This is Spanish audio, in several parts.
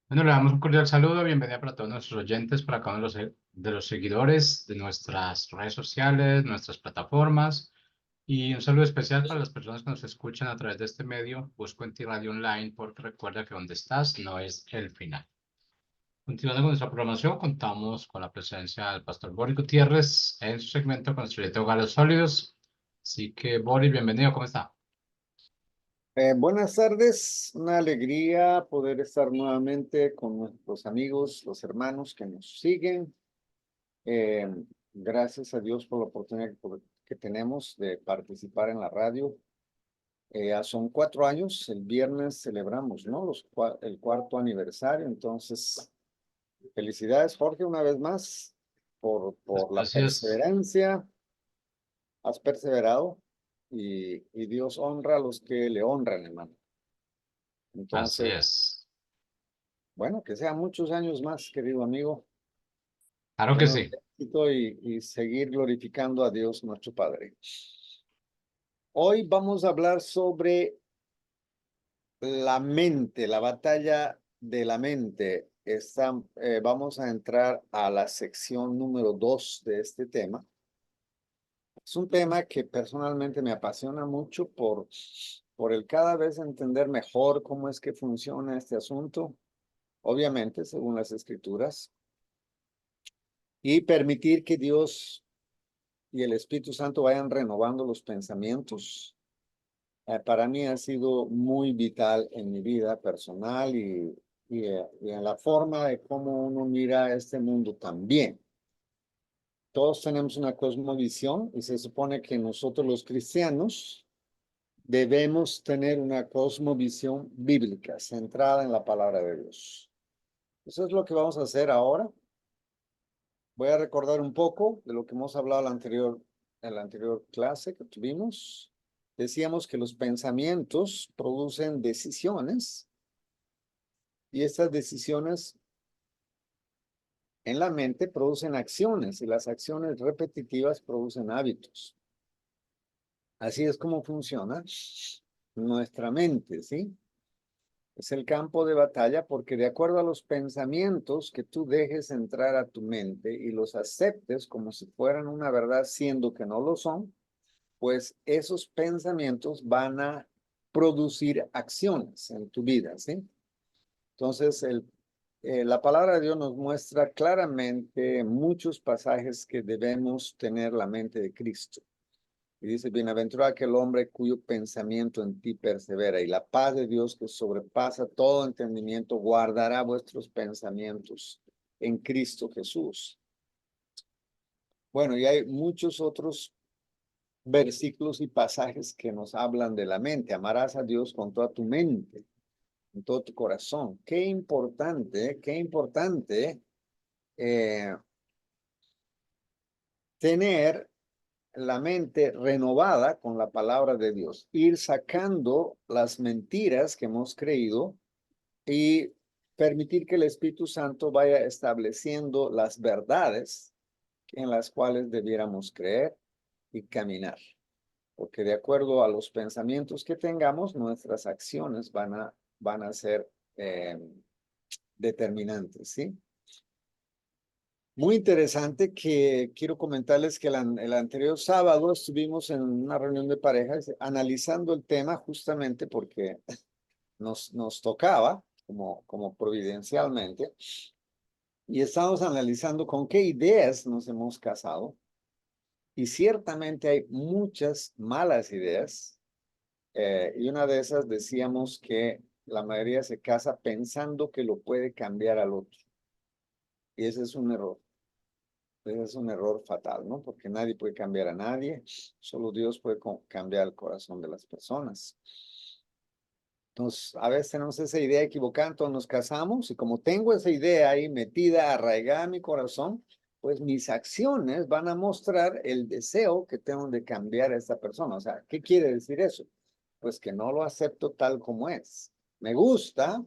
Bueno, le damos un cordial saludo, bienvenida para todos nuestros oyentes, para cada uno de los seguidores de nuestras redes sociales, nuestras plataformas, y un saludo especial para las personas que nos escuchan a través de este medio, Busco en ti Radio Online, porque recuerda que donde estás no es el final. Continuando con nuestra programación, contamos con la presencia del pastor Boris Gutiérrez en su segmento Construyendo Hogares Sólidos. Así que, Boris, bienvenido, ¿cómo está? Buenas tardes, una alegría poder estar nuevamente con nuestros amigos, los hermanos que nos siguen. Eh, Gracias a Dios por la oportunidad que tenemos de participar en la radio. Ya son 4 años, el viernes celebramos, ¿no? El cuarto aniversario, entonces felicidades Jorge una vez más por la Así es, perseverancia, has perseverado y Dios honra a los que le honran, hermano. así Entonces, es. bueno, que sean muchos años más, querido amigo, Claro que llenos sí. de éxito y seguir glorificando a Dios nuestro Padre. Hoy vamos a hablar sobre la mente, la batalla de la mente. Vamos a entrar a la sección número 2 de este tema. Es un tema que personalmente me apasiona mucho por el cada vez entender mejor cómo es que funciona este asunto, obviamente, según las escrituras, y permitir que Dios y el Espíritu Santo vayan renovando los pensamientos. Para mí ha sido muy vital en mi vida personal y en la forma de cómo uno mira este mundo también. Todos tenemos una cosmovisión y se supone que nosotros los cristianos debemos tener una cosmovisión bíblica centrada en la palabra de Dios. Eso es lo que vamos a hacer ahora. Voy a recordar un poco de lo que hemos hablado en la anterior clase que tuvimos. Decíamos que los pensamientos producen decisiones y estas decisiones en la mente producen acciones y las acciones repetitivas producen hábitos. Así es como funciona nuestra mente, ¿sí? Es el campo de batalla porque de acuerdo a los pensamientos que tú dejes entrar a tu mente y los aceptes como si fueran una verdad siendo que no lo son, pues esos pensamientos van a producir acciones en tu vida, ¿sí? Entonces, la palabra de Dios nos muestra claramente muchos pasajes que debemos tener la mente de Cristo. Y dice, bienaventurado aquel hombre cuyo pensamiento en ti persevera, y la paz de Dios que sobrepasa todo entendimiento guardará vuestros pensamientos en Cristo Jesús. Bueno, y hay muchos otros versículos y pasajes que nos hablan de la mente. Amarás a Dios con toda tu mente, con todo tu corazón. Qué importante eh, tener la mente renovada con la palabra de Dios, ir sacando las mentiras que hemos creído y permitir que el Espíritu Santo vaya estableciendo las verdades en las cuales debiéramos creer y caminar. Porque de acuerdo a los pensamientos que tengamos, nuestras acciones van a ser determinantes, ¿sí? Muy interesante que quiero comentarles que el anterior sábado estuvimos en una reunión de parejas analizando el tema justamente porque nos tocaba como providencialmente y estamos analizando con qué ideas nos hemos casado y ciertamente hay muchas malas ideas y una de esas decíamos que la mayoría se casa pensando que lo puede cambiar al otro y ese es un error. Ese es un error fatal, ¿no? Porque nadie puede cambiar a nadie, solo Dios puede cambiar el corazón de las personas. Entonces, a veces tenemos esa idea equivocada, entonces nos casamos y como tengo esa idea ahí metida, arraigada en mi corazón, pues mis acciones van a mostrar el deseo que tengo de cambiar a esta persona. O sea, ¿qué quiere decir eso? Pues que no lo acepto tal como es. Me gusta,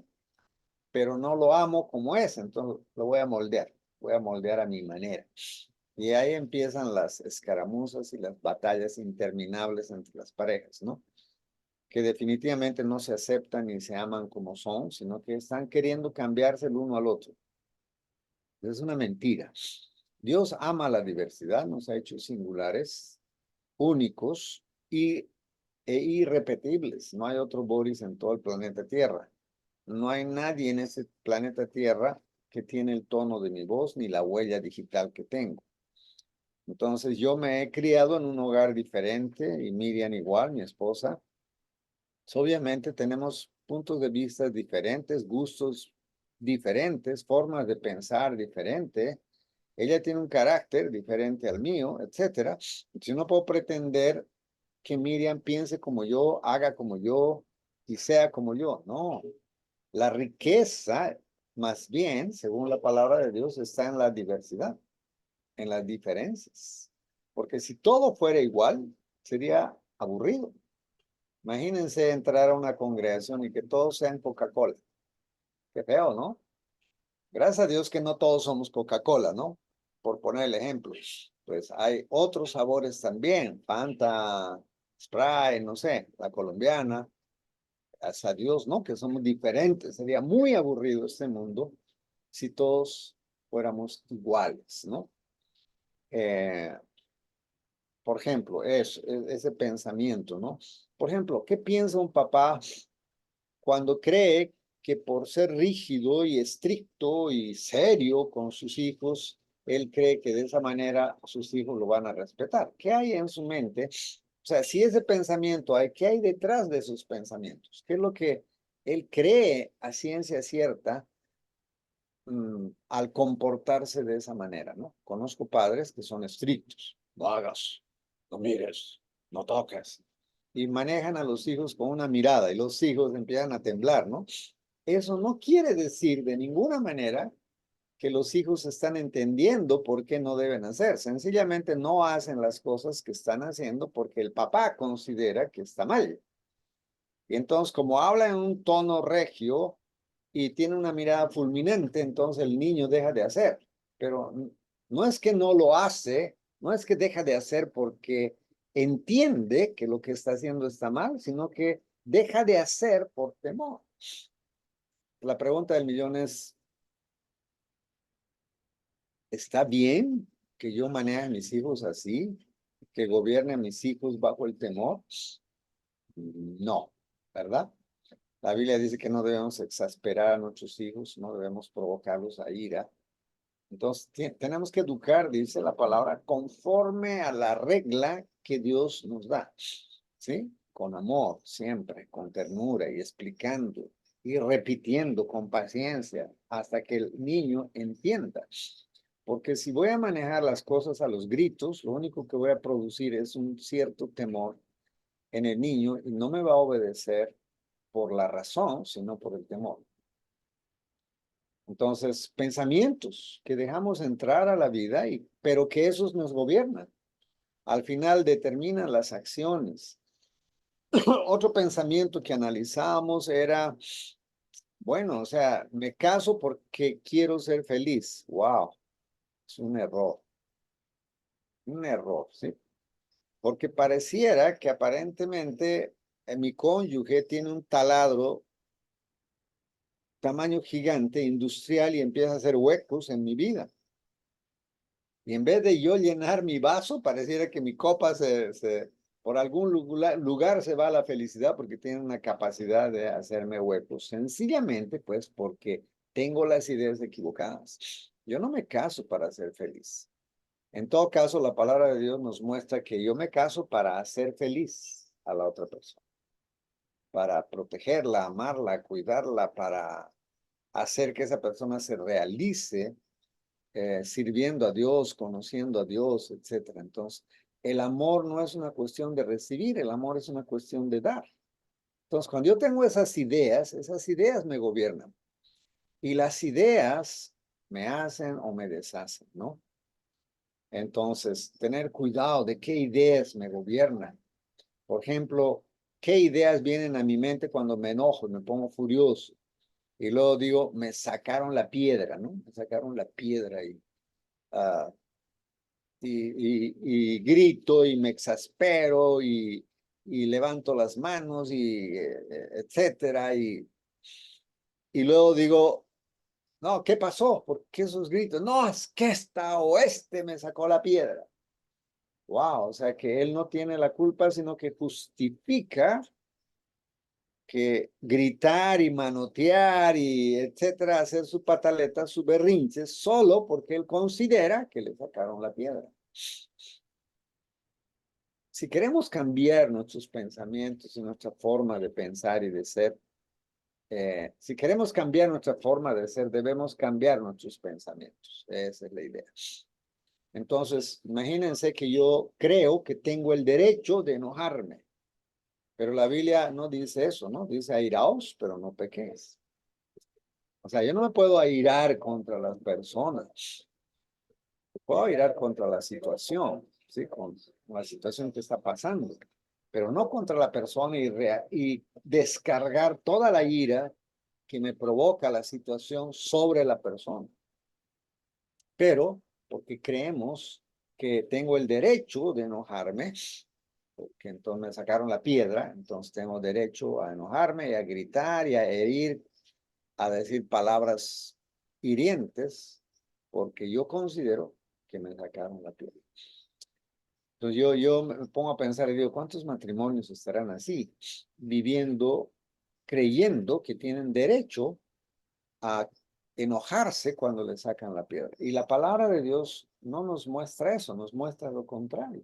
pero no lo amo como es, entonces lo voy a moldear a mi manera. Y ahí empiezan las escaramuzas y las batallas interminables entre las parejas, ¿no? que definitivamente no se aceptan ni se aman como son, sino que están queriendo cambiarse el uno al otro. Es una mentira. Dios ama la diversidad, nos ha hecho singulares, únicos e irrepetibles. No hay otro Boris en todo el planeta Tierra. No hay nadie en ese planeta Tierra que tiene el tono de mi voz ni la huella digital que tengo. Entonces yo me he criado en un hogar diferente y Miriam igual, mi esposa. Obviamente tenemos puntos de vista diferentes, gustos diferentes, formas de pensar diferentes. Ella tiene un carácter diferente al mío, etcétera. Yo no puedo pretender que Miriam piense como yo, haga como yo y sea como yo. No, la riqueza, más bien, según la palabra de Dios, está en la diversidad, en las diferencias. Porque si todo fuera igual, sería aburrido. Imagínense entrar a una congregación y que todos sean Coca-Cola. Qué feo, ¿no? Gracias a Dios que no todos somos Coca-Cola, ¿no? Por poner el ejemplo. Pues hay otros sabores también. Fanta, Sprite, no sé, la colombiana. Gracias a Dios, ¿no? Que somos diferentes. Sería muy aburrido este mundo si todos fuéramos iguales, ¿no? Eh, por ejemplo, ese pensamiento, ¿no? Por ejemplo, ¿qué piensa un papá cuando cree que por ser rígido y estricto y serio con sus hijos, él cree que de esa manera sus hijos lo van a respetar? ¿Qué hay en su mente? O sea, si ese pensamiento hay, ¿qué hay detrás de sus pensamientos? ¿Qué es lo que él cree a ciencia cierta al comportarse de esa manera, ¿no? Conozco padres que son estrictos. No hagas, no mires, no toques. Y manejan a los hijos con una mirada y los hijos empiezan a temblar, ¿no? Eso no quiere decir de ninguna manera que los hijos están entendiendo por qué no deben hacer. Sencillamente no hacen las cosas que están haciendo porque el papá considera que está mal. Y entonces, como habla en un tono regio y tiene una mirada fulminante, entonces el niño deja de hacer. Pero no es que no lo hace, no es que deja de hacer porque entiende que lo que está haciendo está mal, sino que deja de hacer por temor. La pregunta del millón es, ¿está bien que yo maneje a mis hijos así? ¿Que gobierne a mis hijos bajo el temor? No, ¿verdad? La Biblia dice que no debemos exasperar a nuestros hijos, no debemos provocarlos a ira. Entonces, tenemos que educar, dice la palabra, conforme a la regla que Dios nos da, ¿sí? Con amor, siempre, con ternura y explicando y repitiendo con paciencia hasta que el niño entienda. Porque si voy a manejar las cosas a los gritos, lo único que voy a producir es un cierto temor en el niño y no me va a obedecer por la razón, sino por el temor. Entonces, pensamientos que dejamos entrar a la vida, pero que esos nos gobiernan. Al final determinan las acciones. Otro pensamiento que analizamos era, bueno, o sea, me caso porque quiero ser feliz. Wow, es un error. Un error, ¿sí? Porque pareciera que aparentemente mi cónyuge tiene un taladro tamaño gigante, industrial, y empieza a hacer huecos en mi vida. Y en vez de yo llenar mi vaso, pareciera que mi copa por algún lugar se va a la felicidad porque tiene una capacidad de hacerme huecos. Sencillamente, pues, porque tengo las ideas equivocadas. Yo no me caso para ser feliz. En todo caso, la palabra de Dios nos muestra que yo me caso para hacer feliz a la otra persona, para protegerla, amarla, cuidarla, para hacer que esa persona se realice sirviendo a Dios, conociendo a Dios, etcétera. Entonces, el amor no es una cuestión de recibir, el amor es una cuestión de dar. Entonces, cuando yo tengo esas ideas me gobiernan. Y las ideas me hacen o me deshacen, ¿no? Entonces, tener cuidado de qué ideas me gobiernan. Por ejemplo, qué ideas vienen a mi mente cuando me enojo, me pongo furioso. Y luego digo, me sacaron la piedra, ¿no? Me sacaron la piedra y grito y me exaspero y y levanto las manos y etcétera. Y luego digo, no, ¿qué pasó? ¿Por qué esos gritos? No, es que esta o este me sacó la piedra. Wow, o sea que él no tiene la culpa, sino que justifica que gritar y manotear y etcétera, hacer su pataleta, su berrinche, solo porque él considera que le sacaron la piedra. Si queremos cambiar nuestros pensamientos y nuestra forma de pensar y de ser, si queremos cambiar nuestra forma de ser, debemos cambiar nuestros pensamientos. Esa es la idea. Entonces, imagínense que yo creo que tengo el derecho de enojarme, pero la Biblia no dice eso, ¿no? Dice airaos, pero no pequéis. O sea, yo no me puedo airar contra las personas, puedo airar contra la situación, ¿sí? Con la situación que está pasando, pero no contra la persona y descargar toda la ira que me provoca la situación sobre la persona. Pero porque creemos que tengo el derecho de enojarme, porque entonces me sacaron la piedra, entonces tengo derecho a enojarme y a gritar y a herir, a decir palabras hirientes, porque yo considero que me sacaron la piedra. Entonces yo me pongo a pensar y digo, ¿cuántos matrimonios estarán así, viviendo, creyendo que tienen derecho a enojarse cuando le sacan la piedra? Y la palabra de Dios no nos muestra eso, nos muestra lo contrario.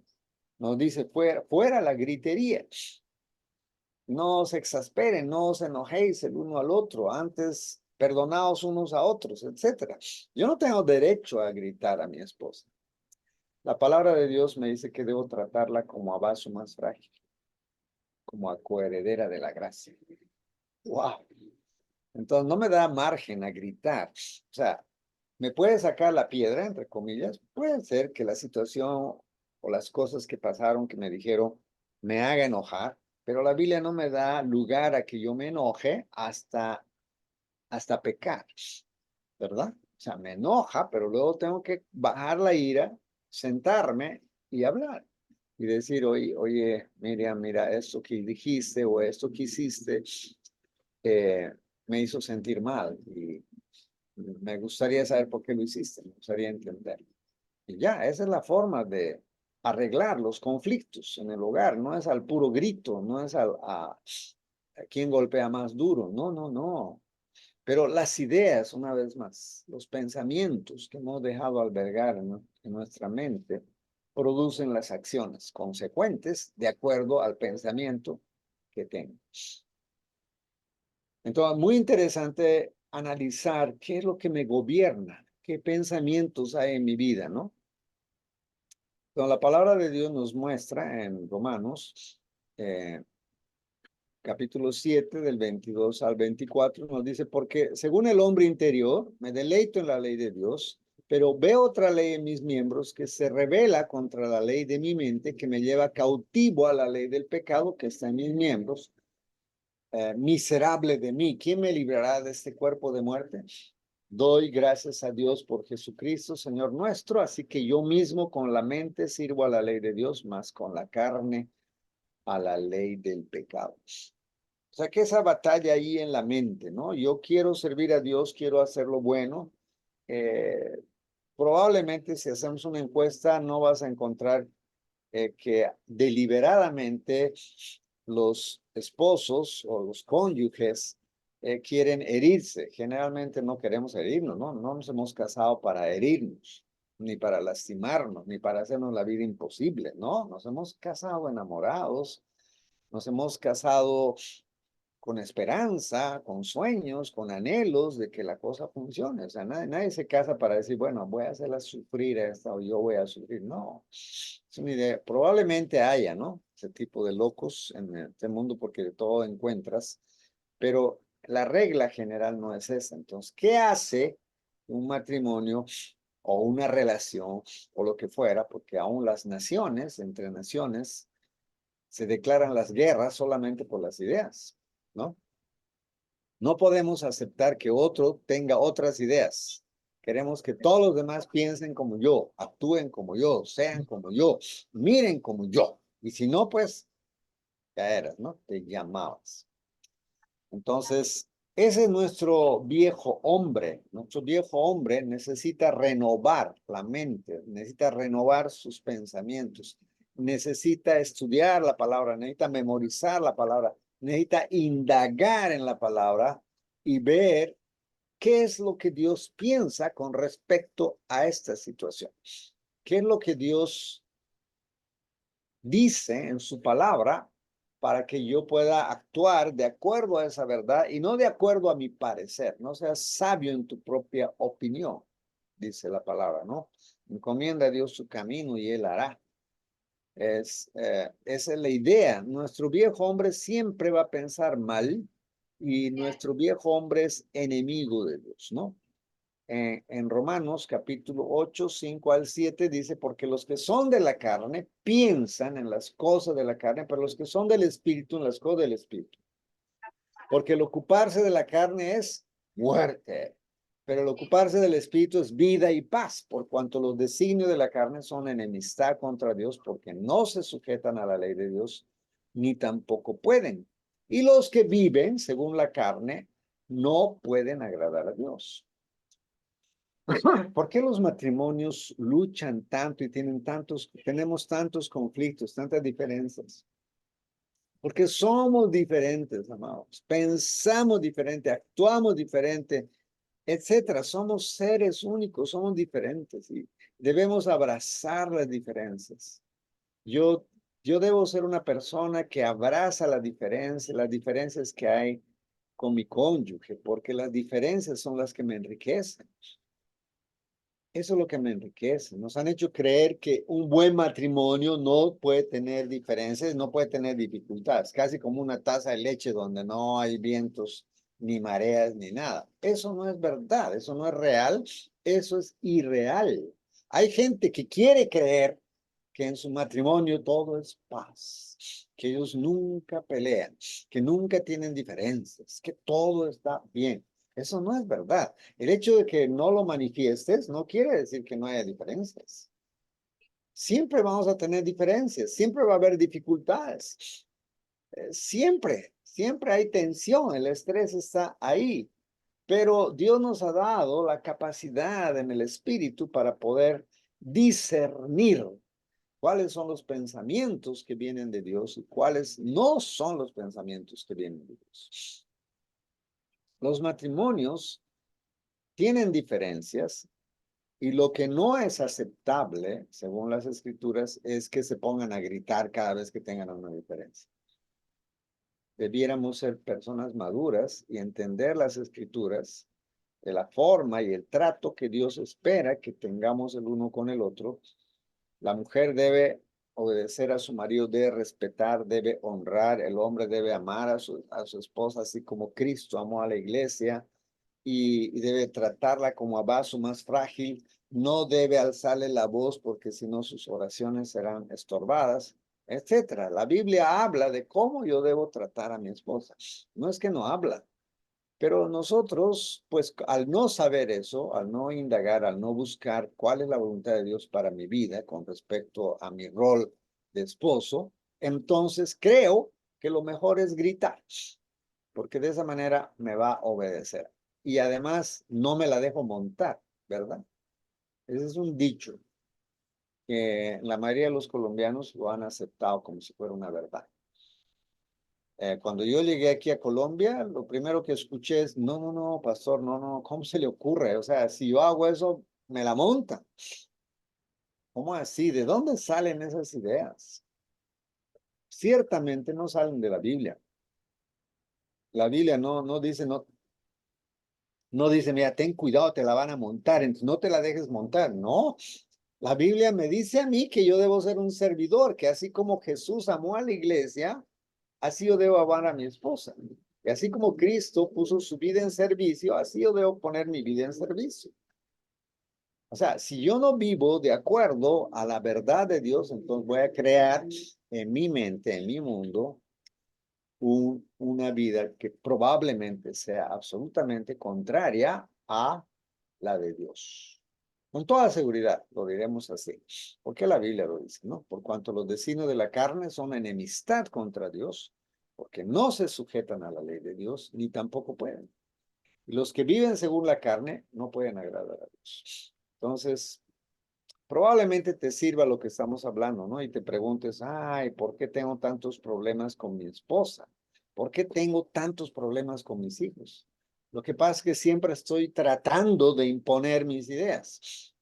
Nos dice, fuera, fuera la gritería. No os exasperen, no os enojéis el uno al otro, antes perdonaos unos a otros, etcétera. Yo no tengo derecho a gritar a mi esposa. La palabra de Dios me dice que debo tratarla como a vaso más frágil, como a coheredera de la gracia. ¡Wow! Entonces no me da margen a gritar. O sea, me puede sacar la piedra, entre comillas. Puede ser que la situación o las cosas que pasaron, que me dijeron, me haga enojar, pero la Biblia no me da lugar a que yo me enoje hasta pecar, ¿verdad? O sea, me enoja, pero luego tengo que bajar la ira, sentarme y hablar. Y decir, oye, Miriam, mira, esto que dijiste o esto que hiciste eh, me hizo sentir mal y me gustaría saber por qué lo hiciste, me gustaría entender. Y ya, esa es la forma de arreglar los conflictos en el hogar, no es al puro grito, no es a quién golpea más duro, no, no, no. Pero las ideas, una vez más, los pensamientos que hemos dejado albergar en nuestra mente, producen las acciones consecuentes de acuerdo al pensamiento que tengo. Entonces, muy interesante analizar qué es lo que me gobierna, qué pensamientos hay en mi vida, ¿no? Entonces, la palabra de Dios nos muestra en Romanos, capítulo 7, del 22 al 24, nos dice, porque según el hombre interior, me deleito en la ley de Dios, pero veo otra ley en mis miembros que se revela contra la ley de mi mente, que me lleva cautivo a la ley del pecado que está en mis miembros. Miserable de mí, ¿quién me librará de este cuerpo de muerte? Doy gracias a Dios por Jesucristo, Señor nuestro, así que yo mismo con la mente sirvo a la ley de Dios, más con la carne a la ley del pecado. O sea que esa batalla ahí en la mente, ¿no? Yo quiero servir a Dios, quiero hacer lo bueno. Eh, Probablemente si hacemos una encuesta no vas a encontrar que deliberadamente los esposos o los cónyuges quieren herirse. Generalmente no queremos herirnos, ¿no? No nos hemos casado para herirnos, ni para lastimarnos, ni para hacernos la vida imposible, ¿no? Nos hemos casado enamorados, nos hemos casado con esperanza, con sueños, con anhelos de que la cosa funcione. O sea, nadie se casa para decir, bueno, voy a hacerla sufrir a esta o yo voy a sufrir. No, es una idea. Probablemente haya, ¿no? Ese tipo de locos en este mundo porque de todo encuentras, pero la regla general no es esa. Entonces, ¿qué hace un matrimonio o una relación o lo que fuera? Porque aún las naciones, entre naciones, se declaran las guerras solamente por las ideas, ¿no? No podemos aceptar que otro tenga otras ideas. Queremos que todos los demás piensen como yo, actúen como yo, sean como yo, miren como yo. Y si no, pues ya eras, ¿no? Te llamabas. Entonces, ese es nuestro viejo hombre. Nuestro viejo hombre necesita renovar la mente, necesita renovar sus pensamientos, necesita estudiar la palabra, necesita memorizar la palabra, necesita indagar en la palabra y ver qué es lo que Dios piensa con respecto a esta situación. ¿Qué es lo que Dios dice en su palabra para que yo pueda actuar de acuerdo a esa verdad y no de acuerdo a mi parecer? No seas sabio en tu propia opinión, dice la palabra, ¿no? Encomienda a Dios su camino y Él hará. Esa es la idea. Nuestro viejo hombre siempre va a pensar mal y nuestro viejo hombre es enemigo de Dios, ¿no? En Romanos capítulo 8, 5 al 7 dice, porque los que son de la carne piensan en las cosas de la carne, pero los que son del espíritu en las cosas del espíritu. Porque el ocuparse de la carne es muerte, pero el ocuparse del espíritu es vida y paz, por cuanto los designios de la carne son enemistad contra Dios, porque no se sujetan a la ley de Dios, ni tampoco pueden. Y los que viven según la carne no pueden agradar a Dios. ¿Por qué los matrimonios luchan tanto y tenemos tantos conflictos, tantas diferencias? Porque somos diferentes, amados. Pensamos diferente, actuamos diferente, etcétera. Somos seres únicos, somos diferentes y debemos abrazar las diferencias. Yo, yo debo ser una persona que abraza las diferencias que hay con mi cónyuge, porque las diferencias son las que me enriquecen. Eso es lo que me enriquece. Nos han hecho creer que un buen matrimonio no puede tener diferencias, no puede tener dificultades, casi como una taza de leche donde no hay vientos, ni mareas, ni nada. Eso no es verdad, eso no es real, eso es irreal. Hay gente que quiere creer que en su matrimonio todo es paz, que ellos nunca pelean, que nunca tienen diferencias, que todo está bien. Eso no es verdad. El hecho de que no lo manifiestes no quiere decir que no haya diferencias. Siempre vamos a tener diferencias, siempre va a haber dificultades. Siempre hay tensión, el estrés está ahí. Pero Dios nos ha dado la capacidad en el espíritu para poder discernir cuáles son los pensamientos que vienen de Dios y cuáles no son los pensamientos que vienen de Dios. Los matrimonios tienen diferencias y lo que no es aceptable, según las escrituras, es que se pongan a gritar cada vez que tengan una diferencia. Debiéramos ser personas maduras y entender las escrituras de la forma y el trato que Dios espera que tengamos el uno con el otro. La mujer debe obedecer a su marido, debe respetar, debe honrar, el hombre debe amar a su esposa, así como Cristo amó a la iglesia y debe tratarla como a vaso más frágil, no debe alzarle la voz porque si no sus oraciones serán estorbadas, etcétera. La Biblia habla de cómo yo debo tratar a mi esposa. No es que no habla, pero nosotros, pues al no saber eso, al no indagar, al no buscar cuál es la voluntad de Dios para mi vida con respecto a mi rol de esposo, entonces creo que lo mejor es gritar, porque de esa manera me va a obedecer. Y además no me la dejo montar, ¿verdad? Ese es un dicho que la mayoría de los colombianos lo han aceptado como si fuera una verdad. Cuando yo llegué aquí a Colombia, lo primero que escuché es, no, no, no, pastor, no, no, ¿cómo se le ocurre? O sea, si yo hago eso, me la monta. ¿Cómo así? ¿De dónde salen esas ideas? Ciertamente no salen de la Biblia. La Biblia no dice, no dice, mira, ten cuidado, te la van a montar, entonces no te la dejes montar. No, la Biblia me dice a mí que yo debo ser un servidor, que así como Jesús amó a la iglesia, así yo debo amar a mi esposa. Y así como Cristo puso su vida en servicio, así yo debo poner mi vida en servicio. O sea, si yo no vivo de acuerdo a la verdad de Dios, entonces voy a crear en mi mente, en mi mundo, una vida que probablemente sea absolutamente contraria a la de Dios. Con toda seguridad, lo diremos así, porque la Biblia lo dice, ¿no? Por cuanto los designios de la carne son enemistad contra Dios, porque no se sujetan a la ley de Dios, ni tampoco pueden. Y los que viven según la carne no pueden agradar a Dios. Entonces, probablemente te sirva lo que estamos hablando, ¿no? Y te preguntes, ay, ¿por qué tengo tantos problemas con mi esposa? ¿Por qué tengo tantos problemas con mis hijos? Lo que pasa es que siempre estoy tratando de imponer mis ideas.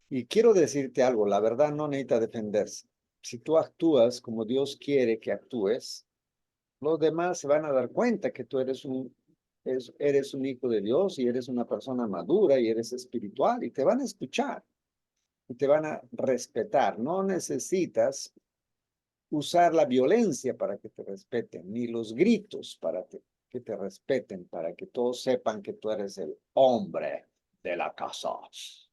Y quiero decirte algo, la verdad no necesita defenderse. Si tú actúas como Dios quiere que actúes, los demás se van a dar cuenta que tú eres un hijo de Dios y eres una persona madura y eres espiritual y te van a escuchar y te van a respetar. No necesitas usar la violencia para que te respeten, ni los gritos para que te respeten, para que todos sepan que tú eres el hombre de la casa,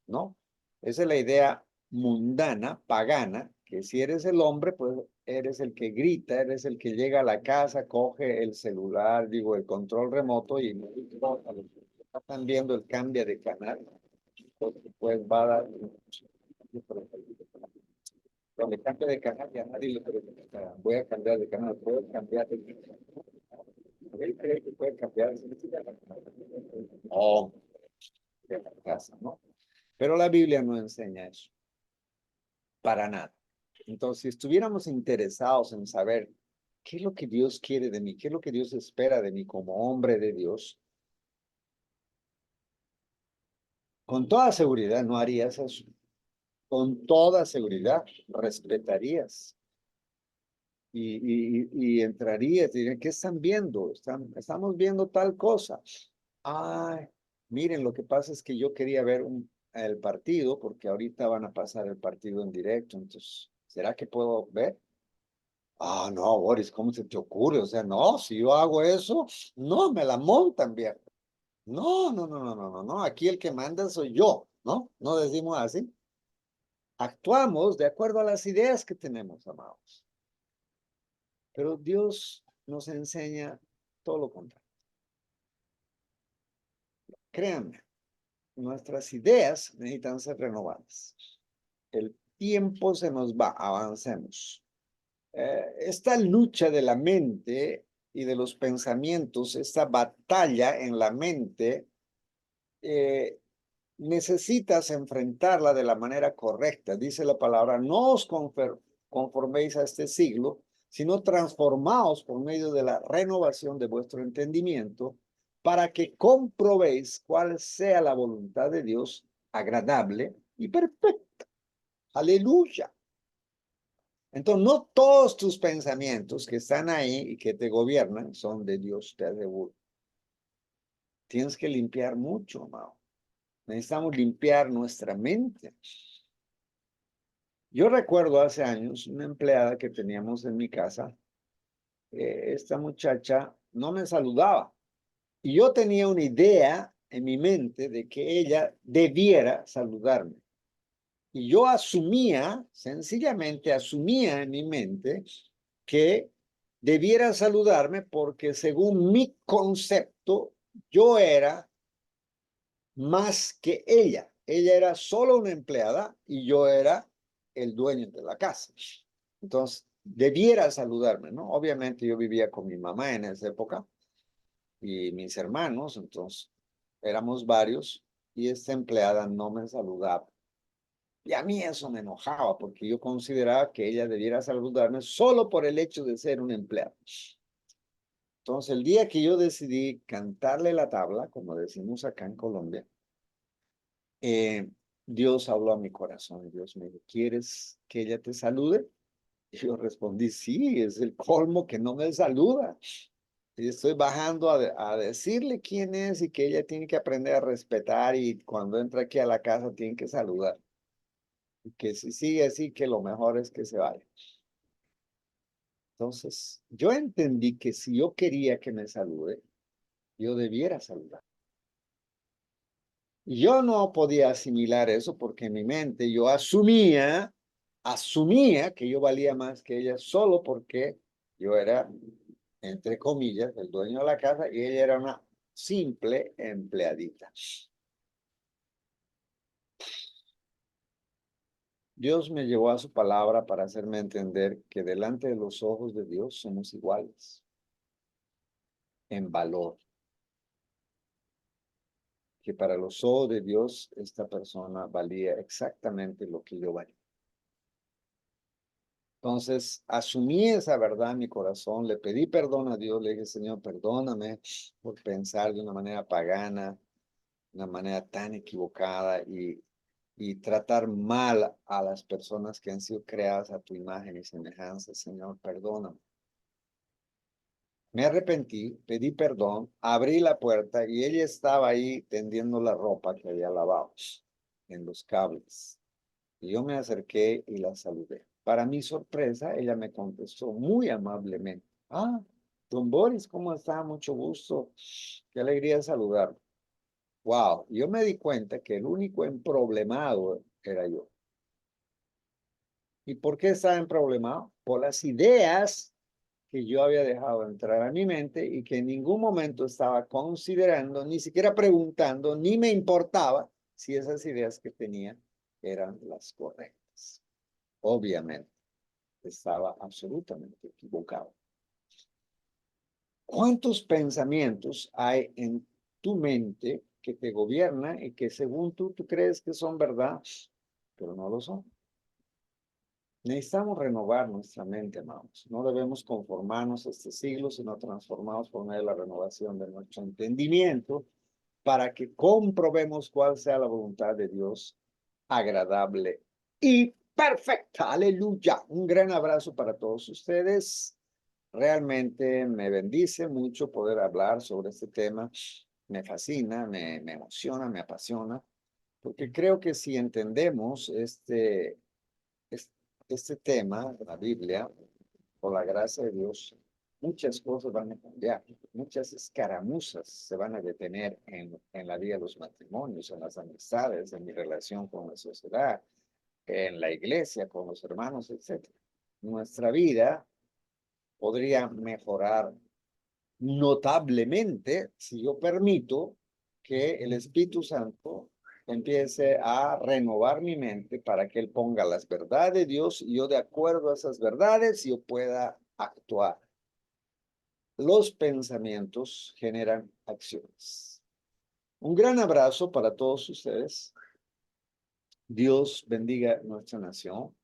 ¿no? Esa es la idea mundana, pagana, que si eres el hombre, pues eres el que grita, eres el que llega a la casa, coge el celular, digo, el control remoto y están viendo el cambio de canal, pues va a dar cuando cambia de canal ya nadie le pregunta, voy a cambiar de canal, puedo cambiar de canal. Él cree que puede cambiar oh, de la casa, ¿no? Pero la Biblia no enseña eso, para nada. Entonces, si estuviéramos interesados en saber qué es lo que Dios quiere de mí, qué es lo que Dios espera de mí como hombre de Dios, con toda seguridad no harías eso. Con toda seguridad respetarías y entrarías y dirían, ¿qué están viendo? Estamos viendo tal cosa. Ay, miren, lo que pasa es que yo quería ver el partido porque ahorita van a pasar el partido en directo, entonces, ¿será que puedo ver? Ah, no, Boris, ¿cómo se te ocurre? O sea, no, si yo hago eso, no, me la montan, viejo. No, no, no, no, no, no, no, aquí el que manda soy yo, ¿no? No decimos así. Actuamos de acuerdo a las ideas que tenemos, amados. Pero Dios nos enseña todo lo contrario. Créanme, nuestras ideas necesitan ser renovadas. El tiempo se nos va, avancemos. Esta lucha de la mente y de los pensamientos, esta batalla en la mente, necesitas enfrentarla de la manera correcta. Dice la palabra, no os conforméis a este siglo, sino transformaos por medio de la renovación de vuestro entendimiento, para que comprobéis cuál sea la voluntad de Dios agradable y perfecta. Aleluya. Entonces, no todos tus pensamientos que están ahí y que te gobiernan son de Dios, te aseguro. Tienes que limpiar mucho, amado. Necesitamos limpiar nuestra mente. Yo recuerdo hace años una empleada que teníamos en mi casa. Esta muchacha no me saludaba y yo tenía una idea en mi mente de que ella debiera saludarme. Y yo asumía, sencillamente asumía en mi mente que debiera saludarme porque según mi concepto, yo era más que ella. Ella era solo una empleada y yo era el dueño de la casa. Entonces, debiera saludarme, ¿no? Obviamente yo vivía con mi mamá en esa época y mis hermanos, entonces éramos varios y esta empleada no me saludaba. Y a mí eso me enojaba porque yo consideraba que ella debiera saludarme solo por el hecho de ser un empleado. Entonces, el día que yo decidí cantarle la tabla, como decimos acá en Colombia, Dios habló a mi corazón y Dios me dijo, ¿quieres que ella te salude? Y yo respondí, sí, es el colmo que no me saluda. Y estoy bajando a decirle quién es y que ella tiene que aprender a respetar y cuando entra aquí a la casa tiene que saludar. Y que si sigue así, que lo mejor es que se vaya. Entonces, yo entendí que si yo quería que me salude, yo debiera saludar. Y yo no podía asimilar eso porque en mi mente yo asumía que yo valía más que ella solo porque yo era, entre comillas, el dueño de la casa y ella era una simple empleadita. Dios me llevó a su palabra para hacerme entender que delante de los ojos de Dios somos iguales en valor. Que para los ojos de Dios esta persona valía exactamente lo que yo valía. Entonces, asumí esa verdad en mi corazón, le pedí perdón a Dios, le dije, Señor, perdóname por pensar de una manera pagana, de una manera tan equivocada y tratar mal a las personas que han sido creadas a tu imagen y semejanza. Señor, perdóname. Me arrepentí, pedí perdón, abrí la puerta y ella estaba ahí tendiendo la ropa que había lavado en los cables. Y yo me acerqué y la saludé. Para mi sorpresa, ella me contestó muy amablemente. Ah, don Boris, ¿cómo está? Mucho gusto. Qué alegría saludarlo. Wow, yo me di cuenta que el único emproblemado era yo. ¿Y por qué estaba emproblemado? Por las ideas que yo había dejado entrar a mi mente y que en ningún momento estaba considerando, ni siquiera preguntando, ni me importaba si esas ideas que tenía eran las correctas. Obviamente, estaba absolutamente equivocado. ¿Cuántos pensamientos hay en tu mente que te gobiernan y que según tú crees que son verdad, pero no lo son? Necesitamos renovar nuestra mente, amados. No debemos conformarnos a este siglo, sino transformarnos por medio de la renovación de nuestro entendimiento para que comprobemos cuál sea la voluntad de Dios agradable y perfecta. Aleluya. Un gran abrazo para todos ustedes. Realmente me bendice mucho poder hablar sobre este tema. Me fascina, me emociona, me apasiona, porque creo que si entendemos este tema, la Biblia, por la gracia de Dios, muchas cosas van a cambiar, muchas escaramuzas se van a detener en la vida de los matrimonios, en las amistades, en mi relación con la sociedad, en la iglesia, con los hermanos, etc. Nuestra vida podría mejorar notablemente si yo permito que el Espíritu Santo empiece a renovar mi mente para que Él ponga las verdades de Dios y yo de acuerdo a esas verdades yo pueda actuar. Los pensamientos generan acciones. Un gran abrazo para todos ustedes. Dios bendiga nuestra nación.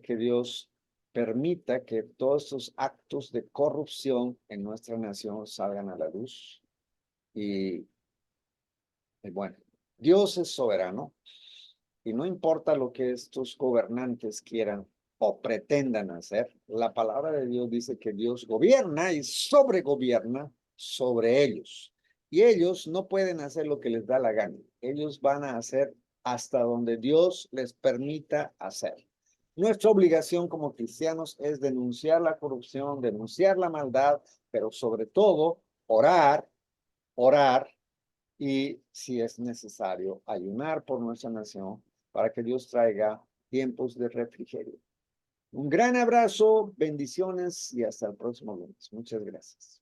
Que Dios permita que todos estos actos de corrupción en nuestra nación salgan a la luz. Y bueno, Dios es soberano y no importa lo que estos gobernantes quieran o pretendan hacer, la palabra de Dios dice que Dios gobierna y sobregobierna sobre ellos. Y ellos no pueden hacer lo que les da la gana. Ellos van a hacer hasta donde Dios les permita hacer. Nuestra obligación como cristianos es denunciar la corrupción, denunciar la maldad, pero sobre todo orar, orar y, si es necesario, ayunar por nuestra nación para que Dios traiga tiempos de refrigerio. Un gran abrazo, bendiciones y hasta el próximo lunes. Muchas gracias.